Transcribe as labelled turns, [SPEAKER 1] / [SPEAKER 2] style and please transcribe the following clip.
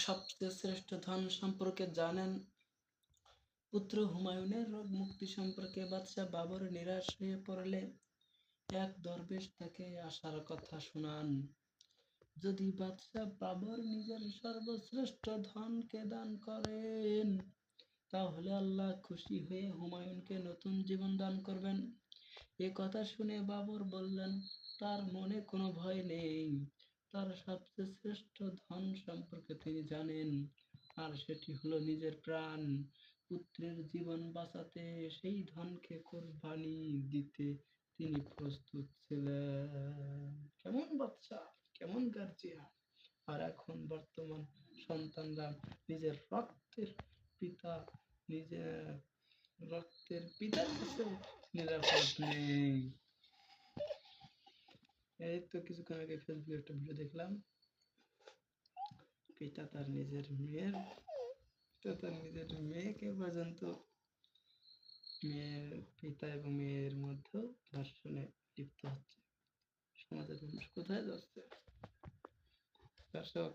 [SPEAKER 1] সবচেয়ে শ্রেষ্ঠ ধন সম্পর্কে জানেন? পুত্র হুমায়ুনের রোগ মুক্তি সম্পর্কে বাদশাহ বাবর নিরাশ হয়ে পড়লে এক দরবেশ তাকে আশার কথা শোনান। যদি বাদশাহ বাবর নিজের সর্বশ্রেষ্ঠ ধনকে দান করেন, তাহলে আল্লাহ খুশি হয়ে হুমায়ুনকে নতুন জীবন দান করবেন। এ কথা শুনে বাবর বললেন, তার মনে কোনো ভয় নেই। তার সবচেয়ে শ্রেষ্ঠ ধন সম্পর্কে তিনি জানেন, আর সেটি হলো নিজের প্রাণ। পুত্রের জীবন বাঁচাতে সেই ধনকে কোরবানি দিতে তিনি প্রস্তুত ছিলেন। কেমন বাচ্চা, কেমন গার্জিয়ান! আর এখন বর্তমান সন্তানরা নিজের রক্তের পিতা, নিজের রক্তের পিতার কাছেও নিরাপদ নেই। এই তো কিছুক্ষণ আগে ফেসবুকে একটা ভিডিও দেখলাম, পিতা তার নিজের মেয়েকে পর্যন্ত, মেয়ের পিতা এবং মেয়ের মধ্যে ধর্ষণে লিপ্ত হচ্ছে। সমাজের মানুষ কোথায় যাচ্ছে? দর্শক,